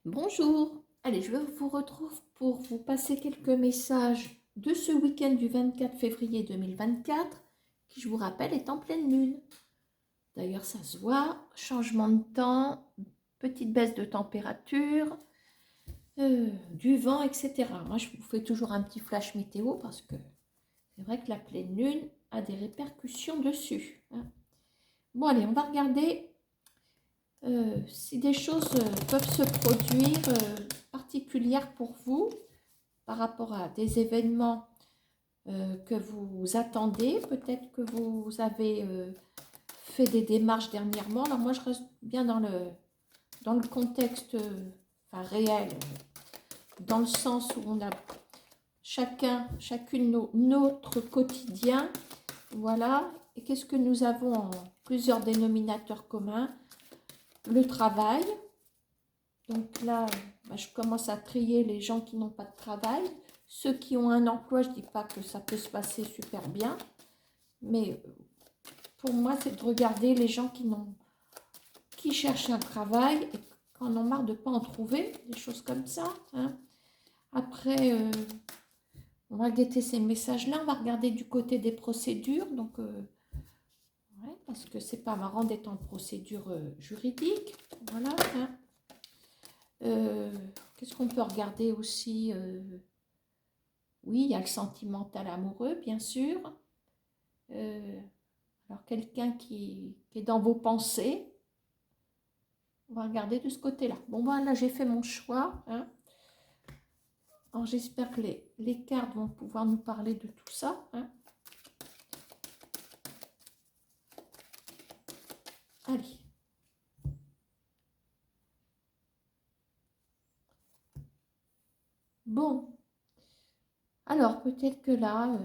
Bonjour, allez, je vous retrouve pour vous passer quelques messages de ce week-end du 24 février 2024, qui, je vous rappelle, est en pleine lune. D'ailleurs, ça se voit, changement de temps, petite baisse de température, du vent, etc. Moi, je vous fais toujours un petit flash météo parce que c'est vrai que la pleine lune a des répercussions dessus, hein. Bon, allez, on va regarder si des choses peuvent se produire particulières pour vous par rapport à des événements que vous attendez. Peut-être que vous avez fait des démarches dernièrement. Alors moi, je reste bien dans le contexte enfin, réel, dans le sens où on a chacune notre quotidien. Voilà. Et qu'est-ce que nous avons en plusieurs dénominateurs communs? Le travail. Donc là, je commence à trier les gens qui n'ont pas de travail. Ceux qui ont un emploi, je ne dis pas que ça peut se passer super bien, mais pour moi, c'est de regarder les gens qui cherchent un travail et qui en ont marre de ne pas en trouver, des choses comme ça, hein. Après, on va guetter ces messages-là, on va regarder du côté des procédures, donc ouais, parce que c'est pas marrant d'être en procédure juridique, voilà, hein. Qu'est-ce qu'on peut regarder aussi? Oui, il y a le sentimental amoureux, bien sûr. Alors, quelqu'un qui est dans vos pensées, on va regarder de ce côté-là. Bon, voilà, j'ai fait mon choix, hein. Alors, j'espère que les cartes vont pouvoir nous parler de tout ça, hein. Allez. Bon. Alors, peut-être que là,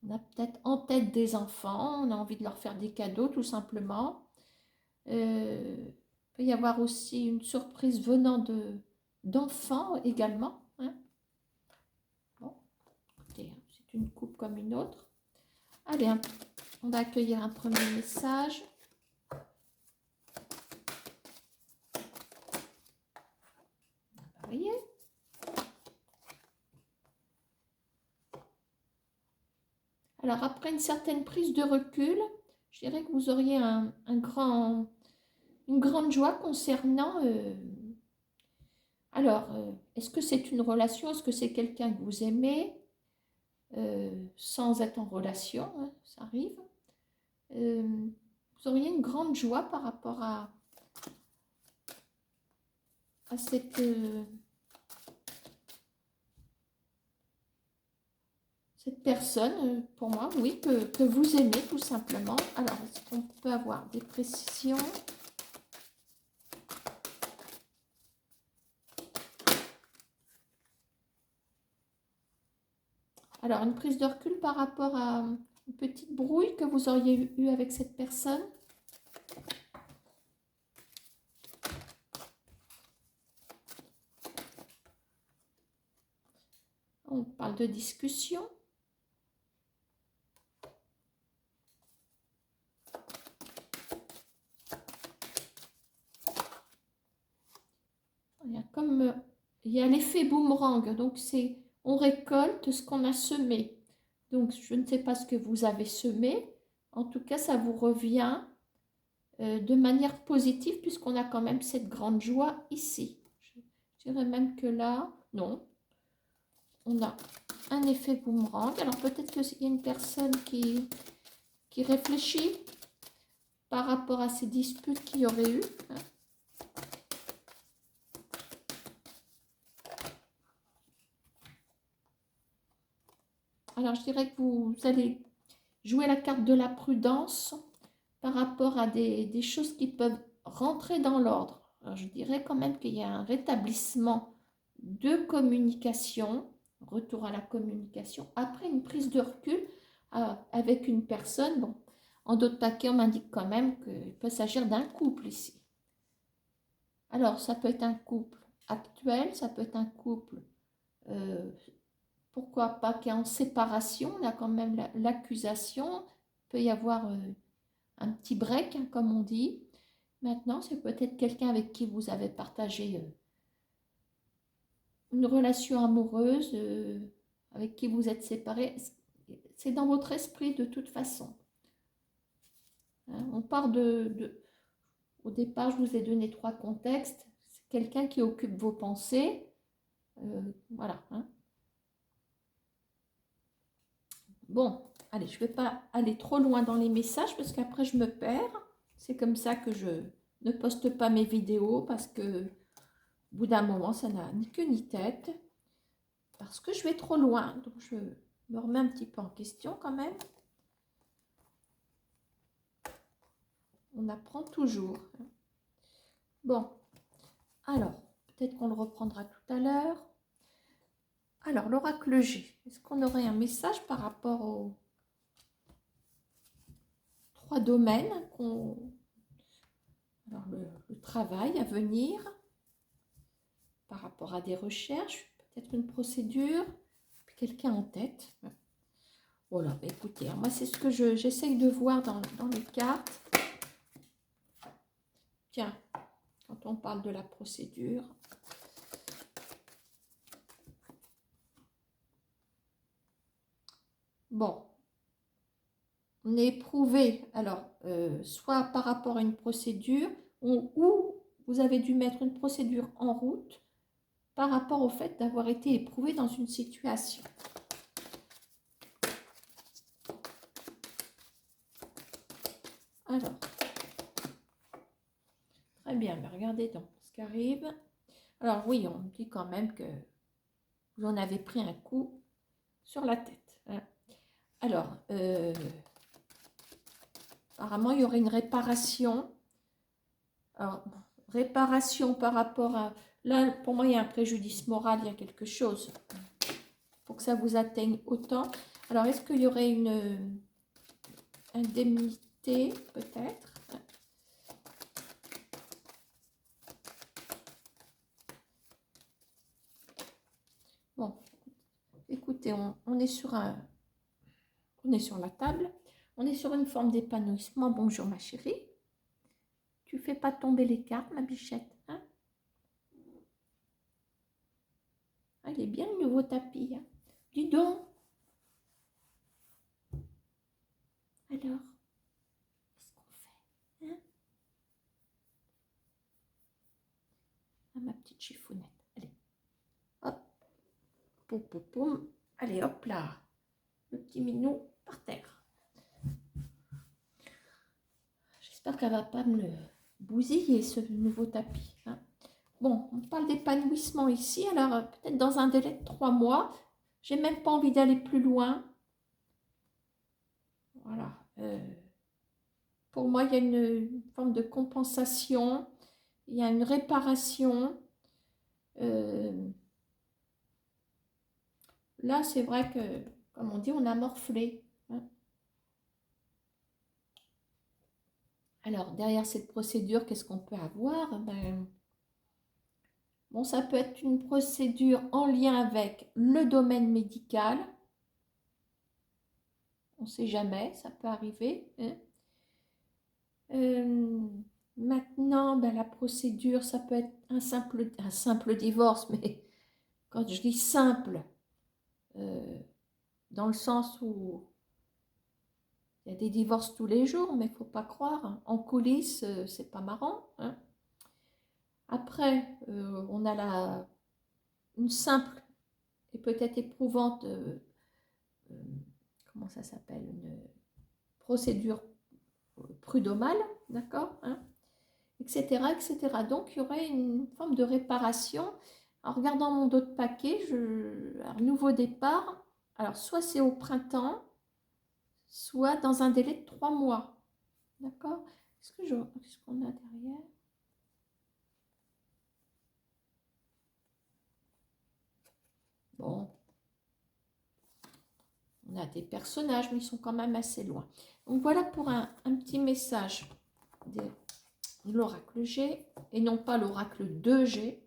on a peut-être en tête des enfants, on a envie de leur faire des cadeaux, tout simplement. Il peut y avoir aussi une surprise venant d'enfants également, hein. Bon, écoutez, c'est une coupe comme une autre. Allez, on va accueillir un premier message. Vous voyez? Alors, après une certaine prise de recul, je dirais que vous auriez une grande joie concernant... est-ce que c'est une relation? Est-ce que c'est quelqu'un que vous aimez sans être en relation, hein, ça arrive. Vous auriez une grande joie par rapport à cette personne, pour moi, oui, que vous aimez tout simplement. Alors, est-ce qu'on peut avoir des précisions? Alors, une prise de recul par rapport à une petite brouille que vous auriez eue avec cette personne. On parle de discussion. Il y a l'effet boomerang, donc c'est on récolte ce qu'on a semé. Donc je ne sais pas ce que vous avez semé, en tout cas ça vous revient de manière positive puisqu'on a quand même cette grande joie ici. Je dirais même que là, non, on a un effet boomerang. Alors peut-être qu'il y a une personne qui réfléchit par rapport à ces disputes qu'il y aurait eu, hein. Alors je dirais que vous allez jouer la carte de la prudence par rapport à des choses qui peuvent rentrer dans l'ordre. Alors je dirais quand même qu'il y a un rétablissement de communication, retour à la communication, après une prise de recul avec une personne. Bon, en d'autres paquets, on m'indique quand même qu'il peut s'agir d'un couple ici. Alors, ça peut être un couple actuel, ça peut être un couple, pourquoi pas, qui est en séparation. On a quand même l'accusation. Il peut y avoir un petit break, hein, comme on dit. Maintenant, c'est peut-être quelqu'un avec qui vous avez partagé une relation amoureuse, avec qui vous êtes séparés. C'est dans votre esprit de toute façon. Hein. On part au départ, je vous ai donné 3 contextes. C'est quelqu'un qui occupe vos pensées. Voilà. Hein. Bon, allez, je ne vais pas aller trop loin dans les messages parce qu'après je me perds. C'est comme ça que je ne poste pas mes vidéos parce que au bout d'un moment, ça n'a ni queue ni tête. Parce que je vais trop loin. Donc je me remets un petit peu en question quand même. On apprend toujours. Bon, alors, peut-être qu'on le reprendra tout à l'heure. Alors, l'oracle G, est-ce qu'on aurait un message par rapport aux 3 domaines alors, le travail à venir, par rapport à des recherches, peut-être une procédure, puis quelqu'un en tête. Voilà, bah écoutez, moi c'est ce que j'essaye de voir dans les cartes. Tiens, quand on parle de la procédure. Bon, on est éprouvé, alors, soit par rapport à une procédure, ou vous avez dû mettre une procédure en route par rapport au fait d'avoir été éprouvé dans une situation. Alors, très bien, mais regardez donc ce qui arrive. Alors oui, on dit quand même que vous en avez pris un coup sur la tête. Hein. Alors, apparemment, il y aurait une réparation. Alors, réparation par rapport à... Là, pour moi, il y a un préjudice moral, il y a quelque chose pour que ça vous atteigne autant. Alors, est-ce qu'il y aurait une indemnité, peut-être? Bon, écoutez, on est sur la table. On est sur une forme d'épanouissement. Bonjour, ma chérie. Tu fais pas tomber les cartes, ma bichette, hein? Ah, il est bien le nouveau tapis, hein? Dis donc. Alors, qu'est-ce qu'on fait, hein? Ah, ma petite chiffonette. Allez, hop. Poum, poum, poum. Allez, hop là. Le petit minou par terre. J'espère qu'elle ne va pas me le bousiller, ce nouveau tapis, hein? Bon, on parle d'épanouissement ici. Alors, peut-être dans un délai de 3 mois. J'ai même pas envie d'aller plus loin. Voilà. Pour moi, il y a une forme de compensation. Il y a une réparation. Là, c'est vrai que, comme on dit, on a morflé. Hein. Alors, derrière cette procédure, qu'est-ce qu'on peut avoir? Ben, bon, ça peut être une procédure en lien avec le domaine médical. On ne sait jamais, ça peut arriver. Hein. Maintenant, ben, la procédure, ça peut être un simple divorce, mais quand je dis simple, dans le sens où il y a des divorces tous les jours, mais il ne faut pas croire. Hein. En coulisses, c'est pas marrant. Hein. Après, on a une simple et peut-être éprouvante, comment ça s'appelle, une procédure prud'homale, d'accord, hein, etc., etc. Donc, il y aurait une forme de réparation. En regardant mon dos de paquet, un nouveau départ. Alors, soit c'est au printemps, soit dans un délai de 3 mois. D'accord? Qu'est-ce qu'on a derrière? Bon. On a des personnages, mais ils sont quand même assez loin. Donc, voilà pour un petit message de l'oracle G, et non pas l'oracle 2G,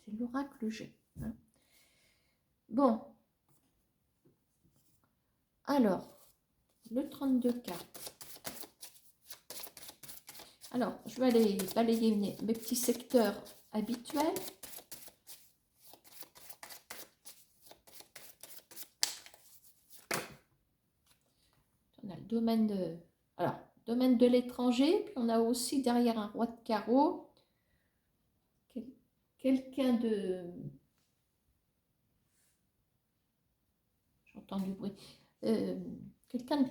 c'est l'oracle G. Hein. Bon. Alors, le 32 cartes. Alors, je vais aller balayer mes petits secteurs habituels. On a le domaine de... Alors, domaine de l'étranger, puis on a aussi derrière un roi de carreau, quelqu'un de... J'entends du bruit. Quelqu'un de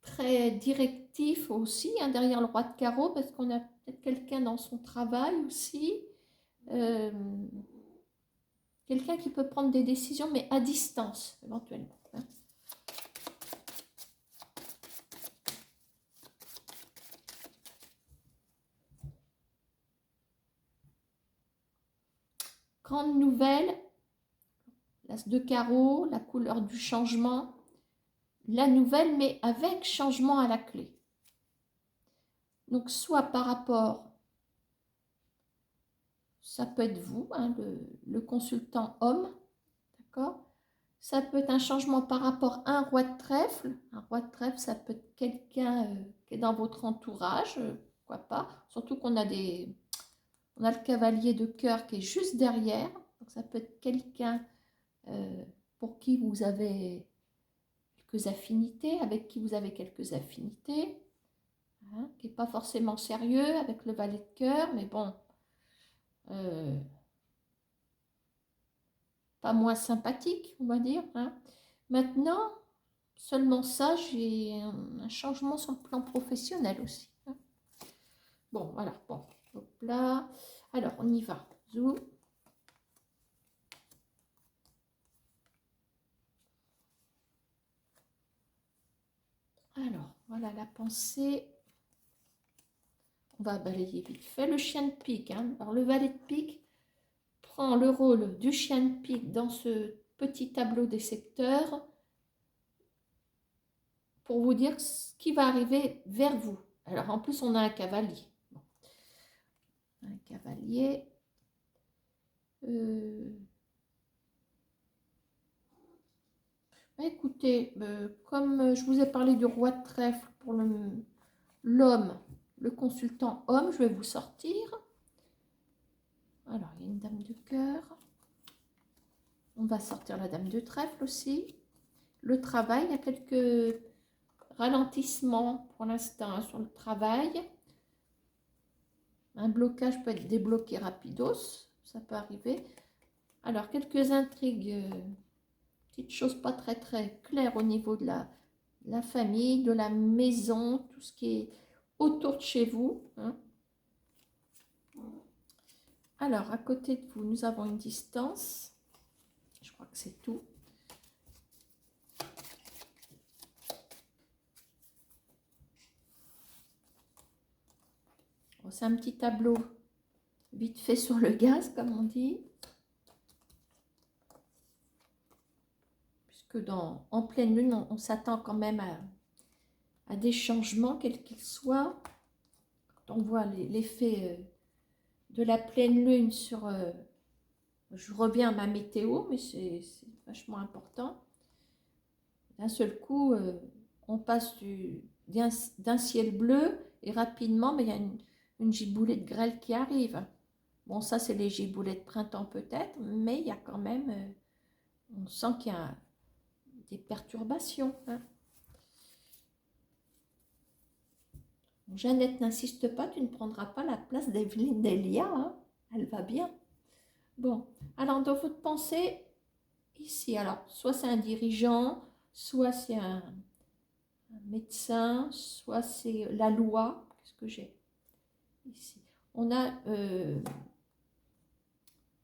très directif aussi, hein, derrière le roi de carreau, parce qu'on a peut-être quelqu'un dans son travail aussi. Quelqu'un qui peut prendre des décisions, mais à distance, éventuellement. Hein. Grande nouvelle, l'as de carreau, la couleur du changement, la nouvelle, mais avec changement à la clé. Donc, soit par rapport, ça peut être vous, hein, le consultant homme, d'accord? Ça peut être un changement par rapport à un roi de trèfle. Un roi de trèfle, ça peut être quelqu'un qui est dans votre entourage, pourquoi pas. Surtout qu'on a on a le cavalier de cœur qui est juste derrière. Donc, ça peut être quelqu'un pour qui vous avez quelques affinités, avec qui vous avez quelques affinités, hein, qui n'est pas forcément sérieux avec le valet de cœur, mais bon, pas moins sympathique, on va dire. Hein. Maintenant, seulement ça, j'ai un changement sur le plan professionnel aussi. Hein. Bon, voilà, bon, hop là. Alors, on y va. Zou. Alors, voilà la pensée. On va balayer vite fait le chien de pique. Hein. Alors, le valet de pique prend le rôle du chien de pique dans ce petit tableau des secteurs pour vous dire ce qui va arriver vers vous. Alors, en plus, on a un cavalier. Bon. Un cavalier. Écoutez, comme je vous ai parlé du roi de trèfle pour l'homme, le consultant homme, je vais vous sortir. Alors, il y a une dame de cœur. On va sortir la dame de trèfle aussi. Le travail, il y a quelques ralentissements pour l'instant sur le travail. Un blocage peut être débloqué rapidos, ça peut arriver. Alors, quelques intrigues, petites choses pas très très claires au niveau de la famille, de la maison, tout ce qui est autour de chez vous. Hein. Alors, à côté de vous, nous avons une distance. Je crois que c'est tout. Bon, c'est un petit tableau vite fait sur le gaz, comme on dit. Puisque en pleine lune, on s'attend quand même à des changements, quels qu'ils soient. Quand on voit l'effet de la pleine lune sur... je reviens à ma météo, mais c'est vachement important. D'un seul coup, on passe d'un ciel bleu et rapidement, mais il y a une giboulée de grêle qui arrive. Bon, ça, c'est les giboulées de printemps peut-être, mais il y a quand même... on sent qu'il y a des perturbations. Hein. Jeannette, n'insiste pas, tu ne prendras pas la place d'Evelyne Delia. Hein. Elle va bien. Bon, alors dans votre pensée, ici, alors, soit c'est un dirigeant, soit c'est un médecin, soit c'est la loi. Qu'est-ce que j'ai ici? On a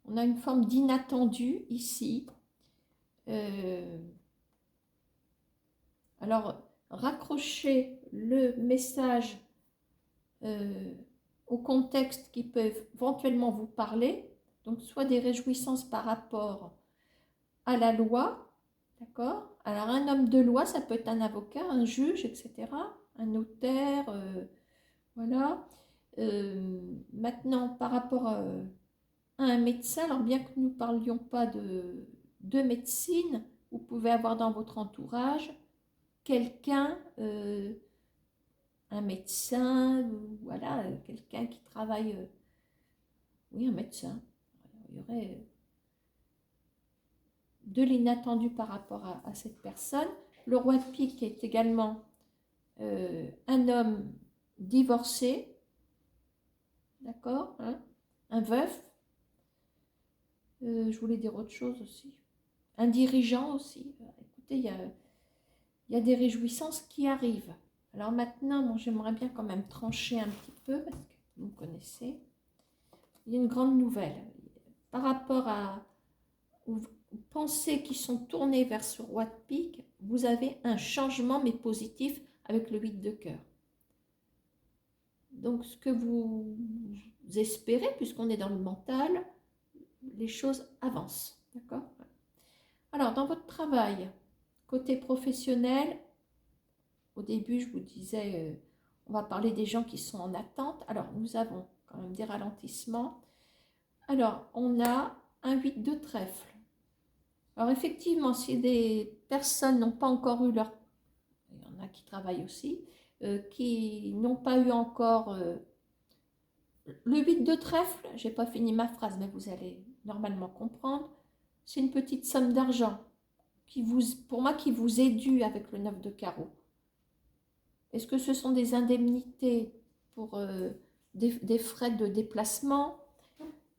une forme d'inattendu ici. Alors, raccrochez le message au contexte qui peut éventuellement vous parler. Donc, soit des réjouissances par rapport à la loi, d'accord? Alors, un homme de loi, ça peut être un avocat, un juge, etc., un notaire, voilà. Maintenant, par rapport à un médecin, alors bien que nous ne parlions pas de médecine, vous pouvez avoir dans votre entourage quelqu'un un médecin, voilà, quelqu'un qui travaille, oui, un médecin. Il y aurait de l'inattendu par rapport à cette personne. Le roi de pique est également un homme divorcé, d'accord, hein, un veuf. Je voulais dire autre chose aussi. Un dirigeant aussi. Écoutez, il y a des réjouissances qui arrivent. Alors maintenant, bon, j'aimerais bien quand même trancher un petit peu, parce que vous connaissez. Il y a une grande nouvelle. Par rapport aux pensées qui sont tournées vers ce roi de pique, vous avez un changement, mais positif, avec le 8 de cœur. Donc, ce que vous espérez, puisqu'on est dans le mental, les choses avancent. D'accord? Alors, dans votre travail, côté professionnel, au début, je vous disais, on va parler des gens qui sont en attente. Alors, nous avons quand même des ralentissements. Alors, on a un 8 de trèfle. Alors, effectivement, si des personnes n'ont pas encore eu leur... Il y en a qui travaillent aussi, qui n'ont pas eu encore... le 8 de trèfle, je n'ai pas fini ma phrase, mais vous allez normalement comprendre, c'est une petite somme d'argent qui vous, pour moi, qui vous est due avec le 9 de carreau. Est-ce que ce sont des indemnités pour des frais de déplacement?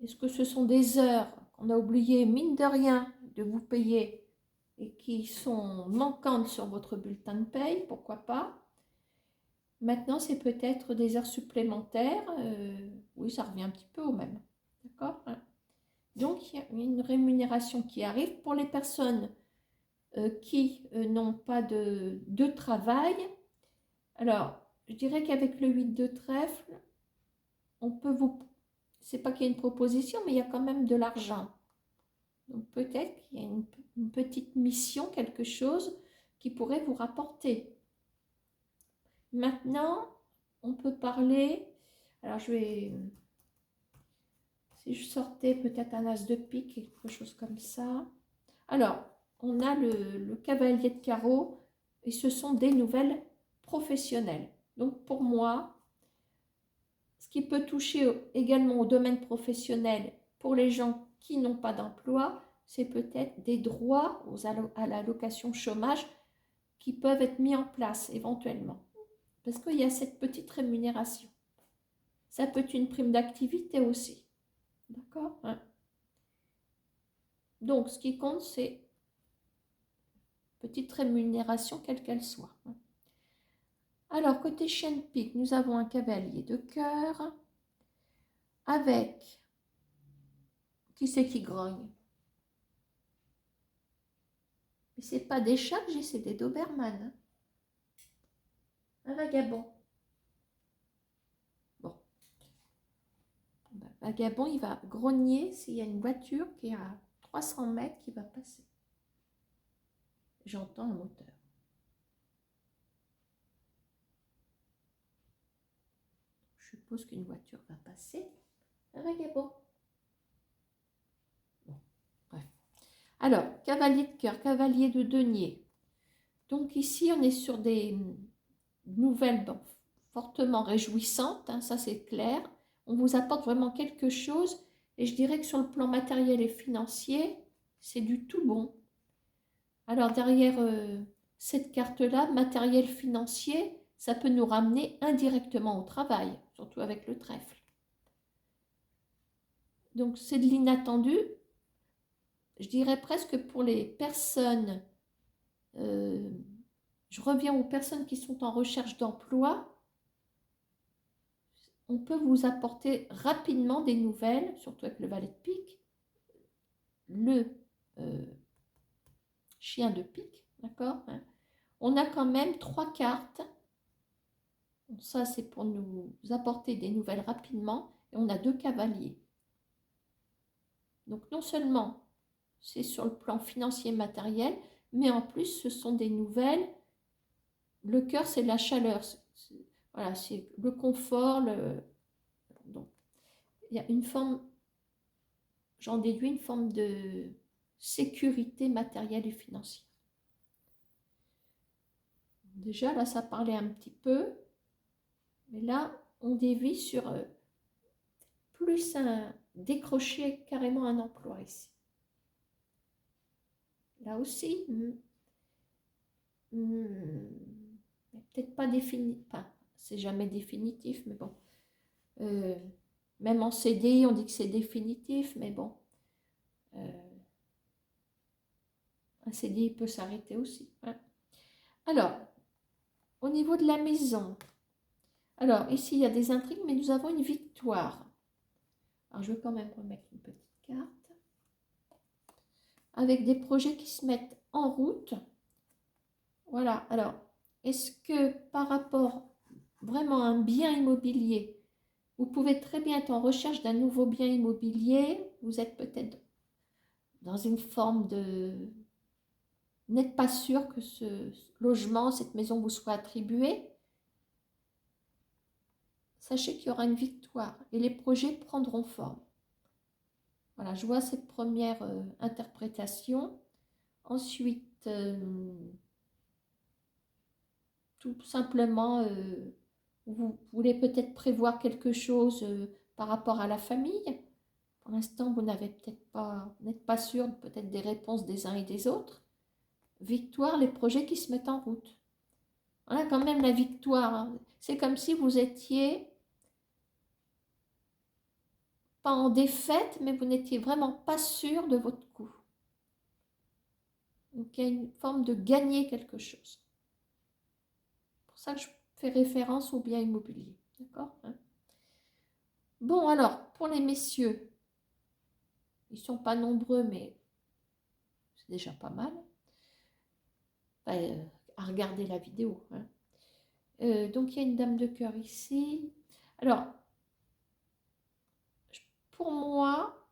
Est-ce que ce sont des heures qu'on a oublié, mine de rien, de vous payer et qui sont manquantes sur votre bulletin de paye? Pourquoi pas? Maintenant, c'est peut-être des heures supplémentaires. Oui, ça revient un petit peu au même. D'accord? Donc, il y a une rémunération qui arrive pour les personnes qui n'ont pas de travail. Alors, je dirais qu'avec le 8 de trèfle, on peut vous... C'est pas qu'il y a une proposition, mais il y a quand même de l'argent. Donc, peut-être qu'il y a une petite mission, quelque chose qui pourrait vous rapporter. Maintenant, on peut parler... Alors, je vais... Si je sortais peut-être un as de pique, quelque chose comme ça. Alors, on a le cavalier de carreau et ce sont des nouvelles professionnelles. Donc, pour moi, ce qui peut toucher également au domaine professionnel pour les gens qui n'ont pas d'emploi, c'est peut-être des droits à l'allocation chômage qui peuvent être mis en place éventuellement. Parce qu'il y a cette petite rémunération. Ça peut être une prime d'activité aussi. D'accord, hein? Donc, ce qui compte, c'est petite rémunération, quelle qu'elle soit. Alors, côté chien de pique, nous avons un cavalier de cœur avec... Qui c'est qui grogne? Mais c'est pas des chats que j'ai, c'est des Doberman. Un vagabond. Bon. Vagabond, il va grogner s'il y a une voiture qui est à 300 mètres qui va passer. J'entends un moteur. Je suppose qu'une voiture va passer. Un vagabond. Bon, bref. Alors, cavalier de cœur, cavalier de denier. Donc ici, on est sur des nouvelles fortement réjouissantes, hein, ça c'est clair. On vous apporte vraiment quelque chose et je dirais que sur le plan matériel et financier, c'est du tout bon. Alors derrière cette carte-là, matériel financier, ça peut nous ramener indirectement au travail, surtout avec le trèfle. Donc c'est de l'inattendu. Je dirais presque pour les personnes, je reviens aux personnes qui sont en recherche d'emploi, on peut vous apporter rapidement des nouvelles, surtout avec le valet de pique, le chien de pique, d'accord, hein. On a quand même 3 cartes. Ça, c'est pour nous apporter des nouvelles rapidement. Et on a 2 cavaliers. Donc, non seulement c'est sur le plan financier et matériel, mais en plus, ce sont des nouvelles. Le cœur, c'est la chaleur. Voilà, c'est le confort. Donc, il y a une forme, j'en déduis une forme de sécurité matérielle et financière. Déjà, là, ça parlait un petit peu. Mais là, on dévie sur plus un décrocher carrément un emploi ici. Là aussi, peut-être pas défini, enfin, c'est jamais définitif, mais bon. Même en CDI, on dit que c'est définitif, mais bon. Un CDI peut s'arrêter aussi. Hein. Alors, au niveau de la maison, alors ici il y a des intrigues, mais nous avons une victoire. Alors, je vais quand même remettre une petite carte. Avec des projets qui se mettent en route. Voilà, alors, est-ce que par rapport vraiment à un bien immobilier, vous pouvez très bien être en recherche d'un nouveau bien immobilier, vous êtes peut-être dans une forme de... Vous n'êtes pas sûr que ce logement, cette maison vous soit attribuée. Sachez qu'il y aura une victoire et les projets prendront forme. Voilà, je vois cette première interprétation. Ensuite, tout simplement, vous voulez peut-être prévoir quelque chose par rapport à la famille. Pour l'instant, vous n'avez peut-être pas, n'êtes pas sûr peut-être des réponses des uns et des autres. Victoire, les projets qui se mettent en route. Voilà quand même la victoire. Hein. C'est comme si vous étiez pas en défaite, mais vous n'étiez vraiment pas sûr de votre coup. Donc il y a une forme de gagner quelque chose. C'est pour ça que je fais référence au bien immobilier. D'accord, hein. Bon, alors, pour les messieurs, ils ne sont pas nombreux, mais c'est déjà pas mal. Enfin, à regarder la vidéo. Hein. Donc, il y a une dame de cœur ici. Alors, pour moi,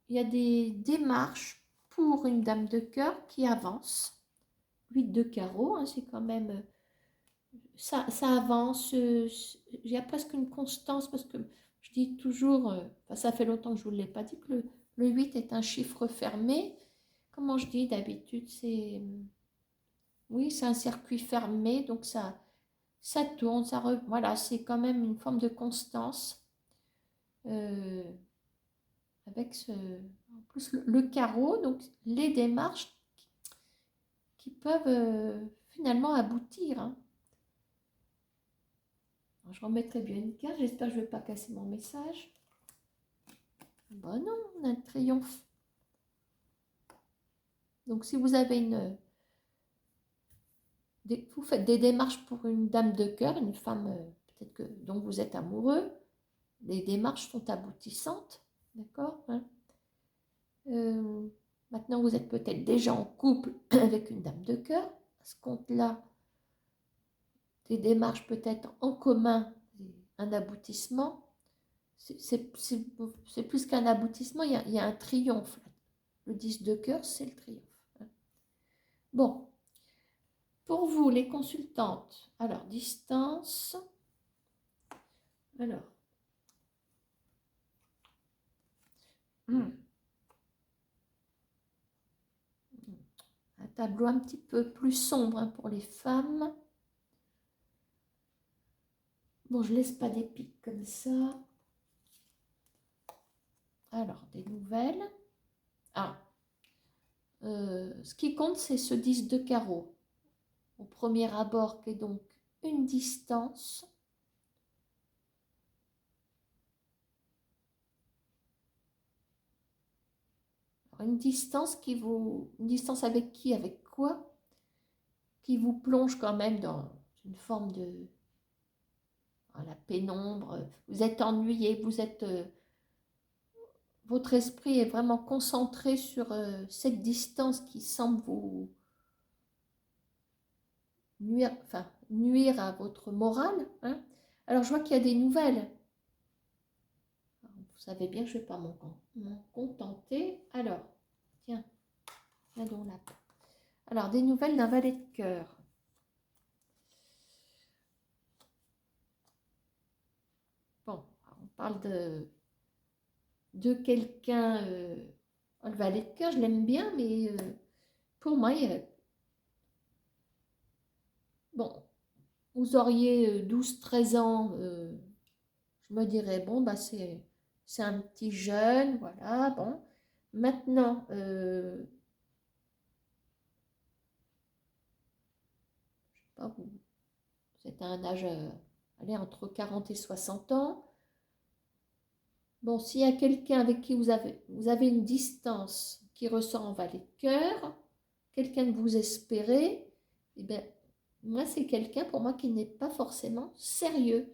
il y a des démarches pour une dame de cœur qui avance. 8 de carreau, hein, c'est quand même... Ça avance. Il y a presque une constance parce que je dis toujours, ça fait longtemps que je ne vous l'ai pas dit, que le 8 est un chiffre fermé. Comment je dis d'habitude, c'est... Oui, c'est un circuit fermé, donc ça tourne, voilà, c'est quand même une forme de constance. Avec en plus le carreau, donc les démarches qui peuvent finalement aboutir. Hein. Alors, je remettrai bien une carte, j'espère que je ne vais pas casser mon message. Bon non, on a un triomphe. Donc si vous avez vous faites des démarches pour une dame de cœur, une femme peut-être dont vous êtes amoureux, les démarches sont aboutissantes, d'accord, hein. Maintenant vous êtes peut-être déjà en couple avec une dame de cœur, à ce compte-là, des démarches peut-être en commun, un aboutissement, c'est plus qu'un aboutissement, il y a un triomphe. Le 10 de cœur, c'est le triomphe. Hein. Bon. Pour vous, les consultantes, alors, distance, alors, un tableau un petit peu plus sombre hein, pour les femmes. Bon, je laisse pas des pics comme ça. Alors, des nouvelles. Ah, ce qui compte, c'est ce 10 de carreau. Au premier abord, qui est donc une distance. Une distance une distance avec qui, avec quoi, qui vous plonge quand même dans une forme de la pénombre. Vous êtes ennuyé, votre esprit est vraiment concentré sur cette distance qui semble vous nuire à votre morale. Hein. Alors je vois qu'il y a des nouvelles. Vous savez bien que je ne vais pas m'en contenter. Alors, tiens donc là. Alors, des nouvelles d'un valet de cœur. Bon, on parle de quelqu'un, le valet de cœur, je l'aime bien, mais pour moi, bon, vous auriez 12-13 ans, je me dirais, bon, bah c'est un petit jeune, voilà, bon. Maintenant, je sais pas, vous êtes à un âge, allez, entre 40 et 60 ans. Bon, s'il y a quelqu'un avec qui vous avez une distance qui ressort en valet de cœur, quelqu'un que vous espérez, eh bien, moi, c'est quelqu'un pour moi qui n'est pas forcément sérieux.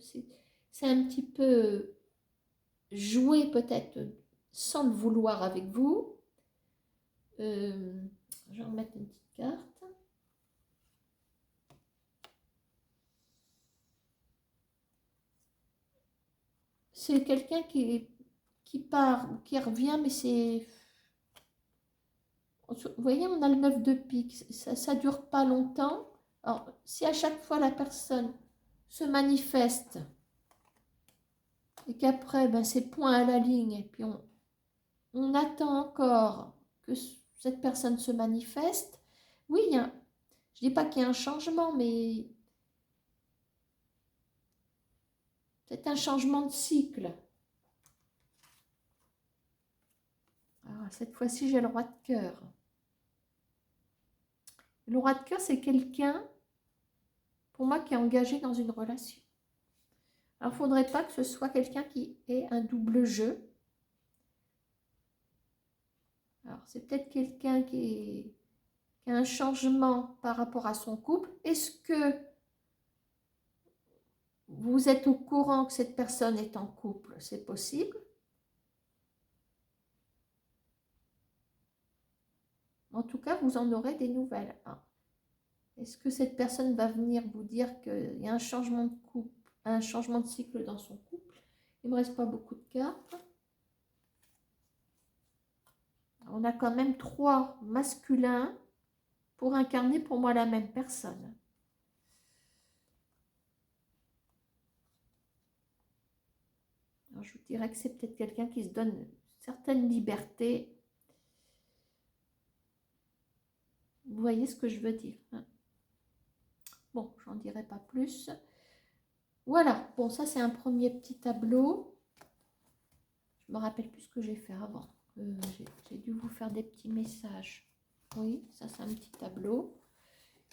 C'est un petit peu jouer peut-être sans le vouloir avec vous. Je vais remettre une petite carte. C'est quelqu'un qui part, qui revient, mais c'est... Vous voyez, on a le 9 de pique, ça ne dure pas longtemps. Alors, si à chaque fois la personne se manifeste et qu'après, ben, c'est point à la ligne, et puis on attend encore que cette personne se manifeste, oui, je ne dis pas qu'il y a un changement, mais c'est un changement de cycle. Alors, cette fois-ci, j'ai le roi de cœur. Le roi de cœur, c'est quelqu'un, pour moi, qui est engagé dans une relation. Alors, il ne faudrait pas que ce soit quelqu'un qui ait un double jeu. Alors, c'est peut-être quelqu'un qui a un changement par rapport à son couple. Est-ce que vous êtes au courant que cette personne est en couple? C'est possible. En tout cas, vous en aurez des nouvelles. Est-ce que cette personne va venir vous dire qu'il y a un changement de couple, un changement de cycle dans son couple? Il ne me reste pas beaucoup de cartes. On a quand même 3 masculins pour incarner pour moi la même personne. Alors, je vous dirais que c'est peut-être quelqu'un qui se donne une certaine liberté. Vous voyez ce que je veux dire, hein? Bon, j'en dirai pas plus. Voilà, bon, ça c'est un premier petit tableau. Je me rappelle plus ce que j'ai fait avant. J'ai dû vous faire des petits messages. Oui, ça c'est un petit tableau.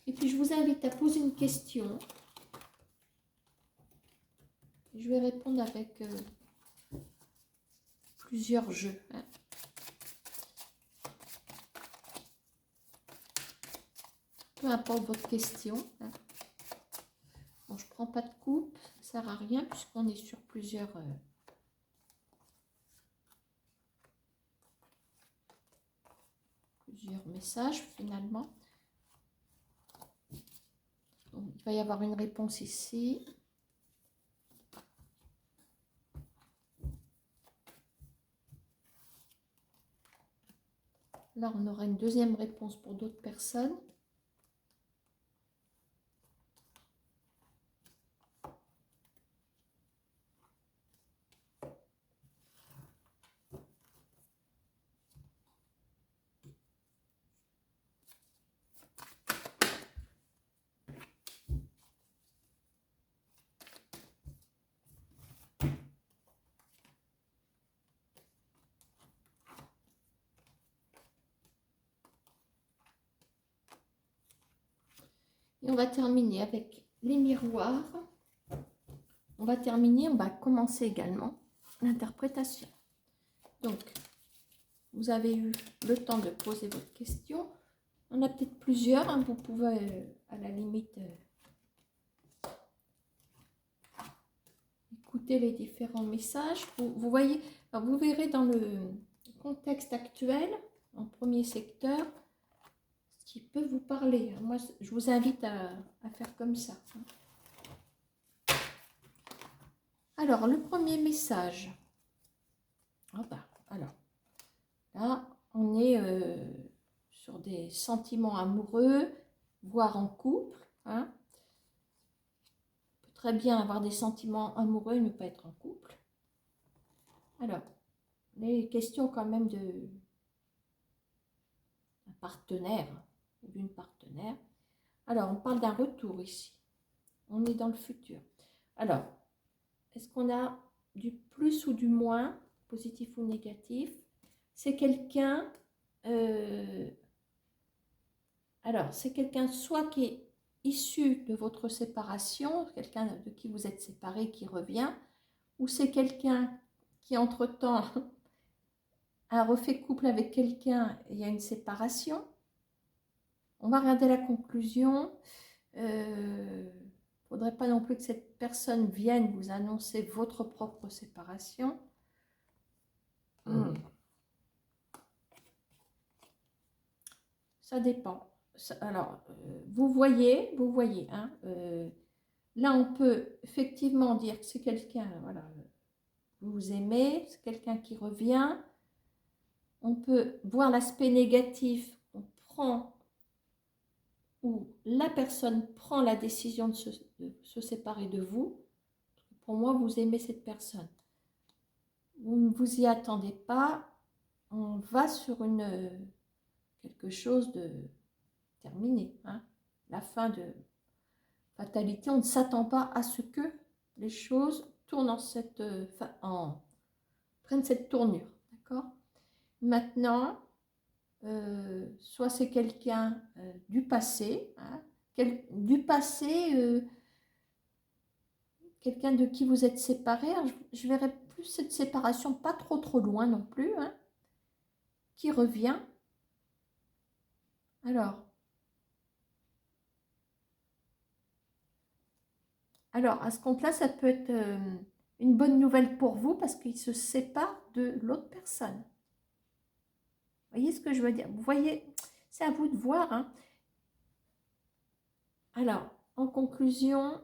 Et puis je vous invite à poser une question. Je vais répondre avec plusieurs jeux, hein. Peu importe votre question, hein. Bon, je ne prends pas de coupe, ça ne sert à rien puisqu'on est sur plusieurs messages finalement. Donc, il va y avoir une réponse ici. Là, on aura une deuxième réponse pour d'autres personnes. Et on va terminer avec les miroirs. On va commencer également l'interprétation. Donc, vous avez eu le temps de poser votre question. On a peut-être plusieurs, hein. Vous pouvez à la limite écouter les différents messages. Vous voyez, alors vous verrez dans le contexte actuel, en premier secteur, ce qui peut vous parler. Moi, je vous invite à faire comme ça. Alors, le premier message. Alors, là, on est sur des sentiments amoureux, voire en couple, hein. On peut très bien avoir des sentiments amoureux et ne pas être en couple. Alors, les questions quand même d'un partenaire ou d'une partenaire. Alors, on parle d'un retour ici. On est dans le futur. Alors, est-ce qu'on a du plus ou du moins, positif ou négatif? C'est quelqu'un... alors, c'est quelqu'un soit qui est issu de votre séparation, quelqu'un de qui vous êtes séparé qui revient, ou c'est quelqu'un qui, entre-temps, a refait couple avec quelqu'un et il y a une séparation. On va regarder la conclusion. Il ne faudrait pas non plus que cette personne vienne vous annoncer votre propre séparation. Ça dépend. Alors, vous voyez, hein, là, on peut effectivement dire que c'est quelqu'un, voilà, vous aimez, c'est quelqu'un qui revient. On peut voir l'aspect négatif, on prend, ou la personne prend la décision de se séparer de vous. Pour moi, vous aimez cette personne. Vous ne vous y attendez pas, on va sur quelque chose de terminé. Hein. La fin de fatalité, on ne s'attend pas à ce que les choses tournent prennent cette tournure. D'accord ? Maintenant, soit c'est quelqu'un du passé, hein, quelqu'un de qui vous êtes séparé. Je verrais plus cette séparation, pas trop loin non plus, hein, qui revient. Alors, à ce compte-là, ça peut être une bonne nouvelle pour vous parce qu'il se sépare de l'autre personne. Vous voyez ce que je veux dire? Vous voyez, c'est à vous de voir. Hein. Alors, en conclusion,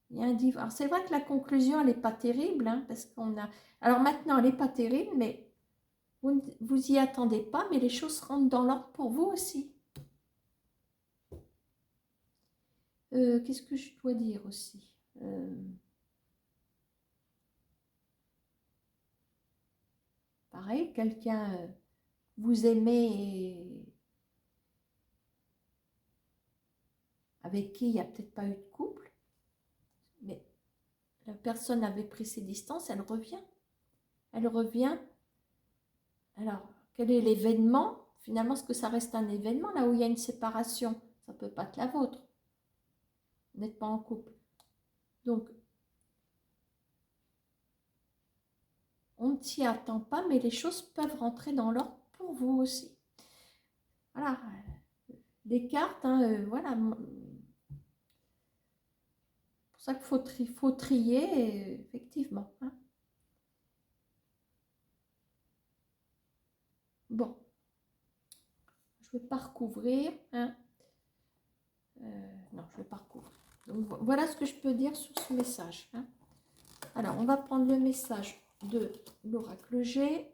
il y a un divorce. Alors, c'est vrai que la conclusion, elle n'est pas terrible, hein, parce qu'on a... Alors maintenant, elle n'est pas terrible, mais vous ne vous y attendez pas, mais les choses rentrent dans l'ordre pour vous aussi. Qu'est-ce que je dois dire aussi? Pareil, quelqu'un vous aimez et avec qui il n'y a peut-être pas eu de couple, mais la personne avait pris ses distances, elle revient. Elle revient. Alors, quel est l'événement? Finalement, est-ce que ça reste un événement là où il y a une séparation? Ça ne peut pas être la vôtre. Vous n'êtes pas en couple. Donc, on ne s'y attend pas, mais les choses peuvent rentrer dans l'ordre pour vous aussi. Voilà. Les cartes, hein, voilà. C'est pour ça qu'il faut trier, effectivement. Hein. Bon. Je ne vais pas recouvrir. Hein. Non, je ne vais pas recouvrir. Donc, voilà ce que je peux dire sur ce message. Hein. Alors, on va prendre le message de l'oracle G.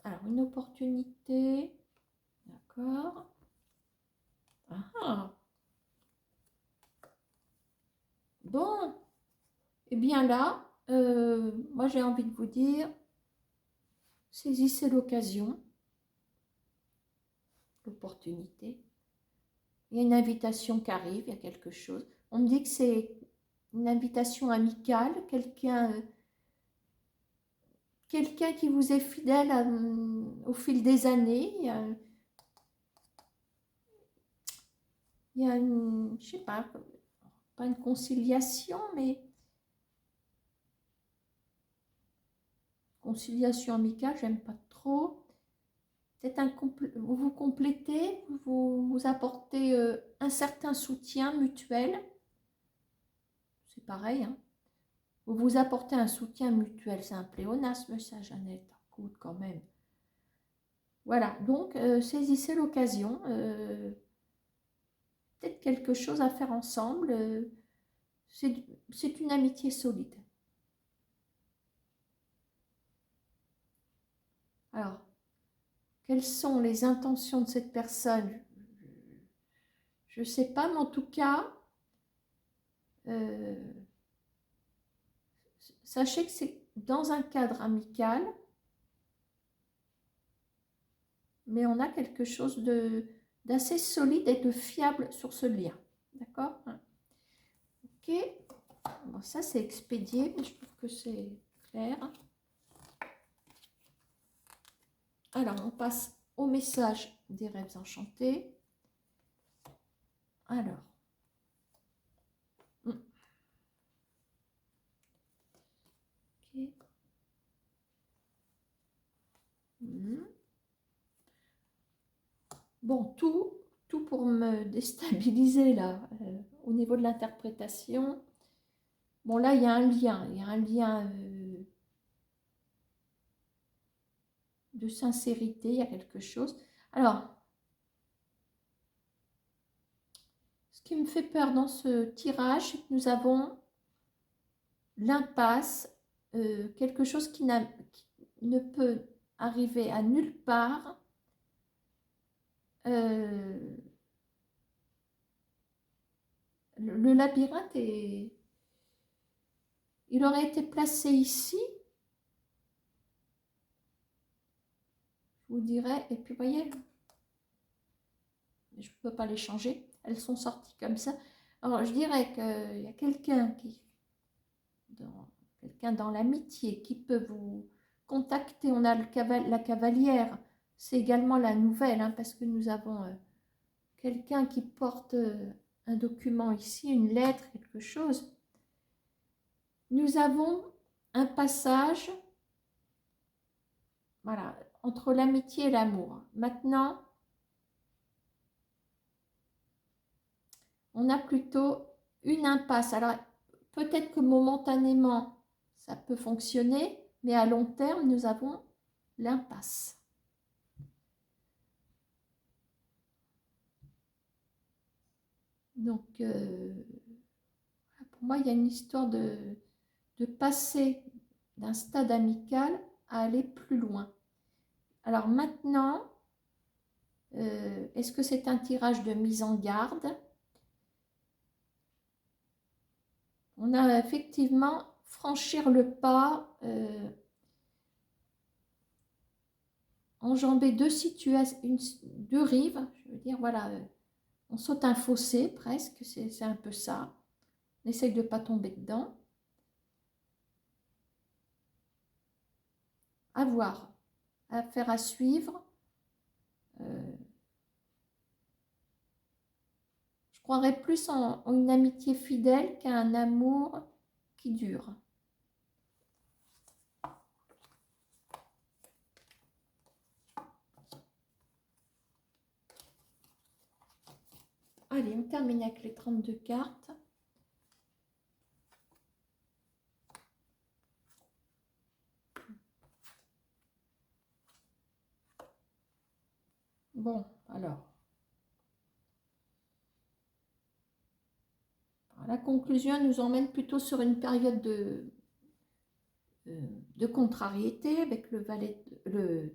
Alors, une opportunité. D'accord. Ah. Bon. Eh bien là, moi j'ai envie de vous dire, saisissez l'occasion, l'opportunité. Il y a une invitation qui arrive, il y a quelque chose. On me dit que c'est une invitation amicale, quelqu'un qui vous est fidèle au fil des années. Il y a une, je sais pas une conciliation, mais conciliation amicale, j'aime pas trop. Peut-être vous vous complétez, vous apportez un certain soutien mutuel. C'est pareil, hein. Vous vous apportez un soutien mutuel. C'est un pléonasme, ça, Jeannette. Écoute, quand même. Voilà, donc saisissez l'occasion. Peut-être quelque chose à faire ensemble. C'est une amitié solide. Alors, quelles sont les intentions de cette personne? Je ne sais pas, mais en tout cas, sachez que c'est dans un cadre amical, mais on a quelque chose d'assez solide et de fiable sur ce lien. D'accord? Ok. Bon, ça, c'est expédié, mais je trouve que c'est clair. Alors, on passe au message des rêves enchantés. Alors. Ok. Bon, tout pour me déstabiliser là, au niveau de l'interprétation. Bon, là, il y a un lien de sincérité, il y a quelque chose. Alors, ce qui me fait peur dans ce tirage, c'est que nous avons l'impasse, quelque chose qui ne peut arriver à nulle part. Le labyrinthe il aurait été placé ici, je vous dirais, et puis vous voyez, je ne peux pas les changer, elles sont sorties comme ça. Alors je dirais qu'il y a quelqu'un dans l'amitié qui peut vous contacter. On a la cavalière, c'est également la nouvelle, hein, parce que nous avons quelqu'un qui porte un document ici, une lettre, quelque chose. Nous avons un passage, voilà, entre l'amitié et l'amour. Maintenant, on a plutôt une impasse. Alors, peut-être que momentanément, ça peut fonctionner, mais à long terme, nous avons l'impasse. Donc, pour moi, il y a une histoire de passer d'un stade amical à aller plus loin. Alors maintenant, est-ce que c'est un tirage de mise en garde? On a effectivement franchir le pas, enjamber deux rives, je veux dire, voilà, on saute un fossé presque, c'est un peu ça. On essaye de ne pas tomber dedans. À voir, à faire à suivre. Je croirais plus en une amitié fidèle qu'à un amour qui dure. Allez, on termine avec les 32 cartes. Bon, alors. La conclusion nous emmène plutôt sur une période de contrariété avec le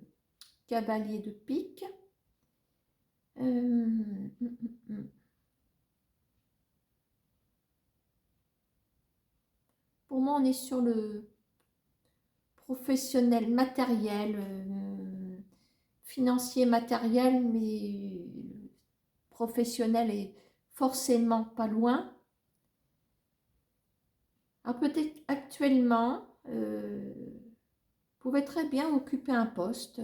cavalier de pique. Pour moi, on est sur le professionnel matériel, financier matériel, mais professionnel est forcément pas loin. Alors peut-être actuellement, vous pouvez très bien occuper un poste.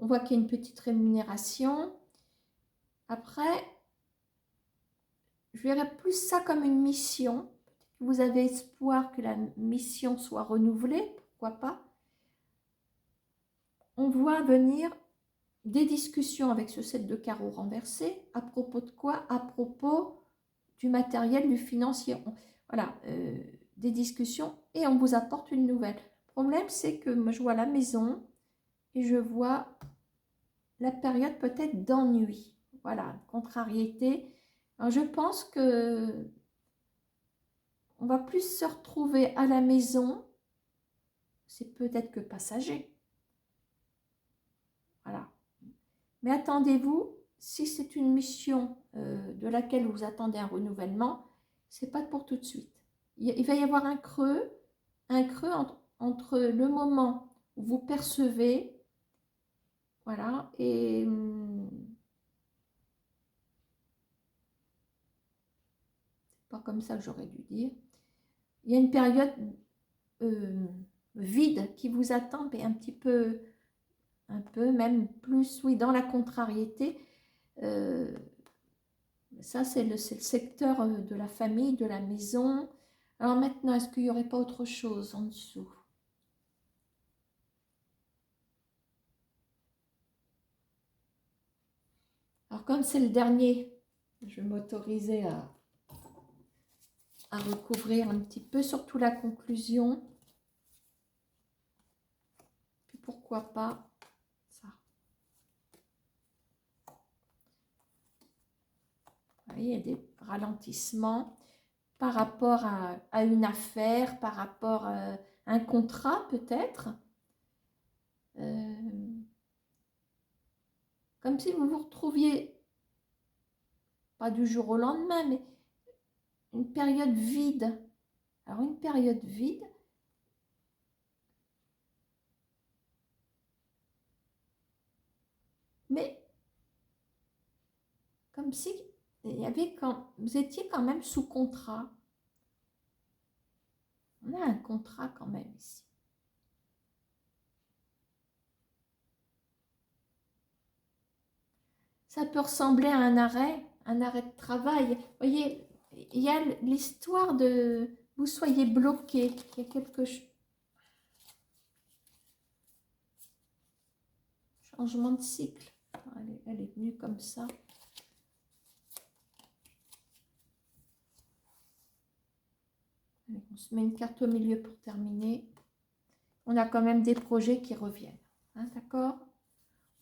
On voit qu'il y a une petite rémunération. Après, je verrais plus ça comme une mission. Vous avez espoir que la mission soit renouvelée, pourquoi pas. On voit venir des discussions avec ce set de carreaux renversés. À propos de quoi? À propos du matériel, du financier. Voilà, des discussions et on vous apporte une nouvelle. Le problème, c'est que moi, je vois la maison et je vois la période peut-être d'ennui. Voilà, contrariété. Alors, je pense que on va plus se retrouver à la maison. C'est peut-être que passager. Voilà. Mais attendez-vous, si c'est une mission de laquelle vous attendez un renouvellement, c'est pas pour tout de suite. Il va y avoir un creux entre le moment où vous percevez Voilà, et c'est pas comme ça que j'aurais dû dire. Il y a une période vide qui vous attend, mais un peu même plus, oui, dans la contrariété. Ça, c'est le secteur de la famille, de la maison. Alors maintenant, est-ce qu'il n'y aurait pas autre chose en dessous? Alors comme c'est le dernier, je vais m'autoriser à recouvrir un petit peu, surtout la conclusion. Puis pourquoi pas ça. Vous voyez, il y a des ralentissements par rapport à une affaire, par rapport à un contrat peut-être. Comme si vous vous retrouviez, pas du jour au lendemain, mais une période vide. Alors une période vide, mais comme si il y avait vous étiez quand même sous contrat. On a un contrat quand même ici. Ça peut ressembler à un arrêt de travail. Vous voyez, il y a l'histoire de vous soyez bloqué. Il y a quelque chose. Changement de cycle. Elle est venue comme ça. Allez, on se met une carte au milieu pour terminer. On a quand même des projets qui reviennent. Hein, d'accord?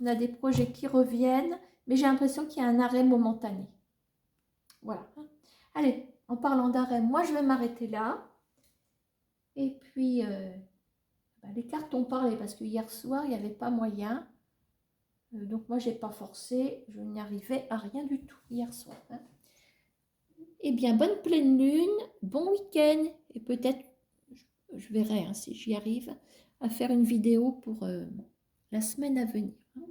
On a des projets qui reviennent, mais j'ai l'impression qu'il y a un arrêt momentané. Voilà. Allez, en parlant d'arrêt, moi je vais m'arrêter là. Et puis, les cartes ont parlé parce que hier soir, il n'y avait pas moyen. Donc moi, je n'ai pas forcé. Je n'y arrivais à rien du tout hier soir. Hein. Eh bien, bonne pleine lune, bon week-end. Et peut-être, je verrai hein, si j'y arrive, à faire une vidéo pour la semaine à venir. Hein.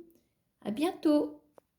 À bientôt.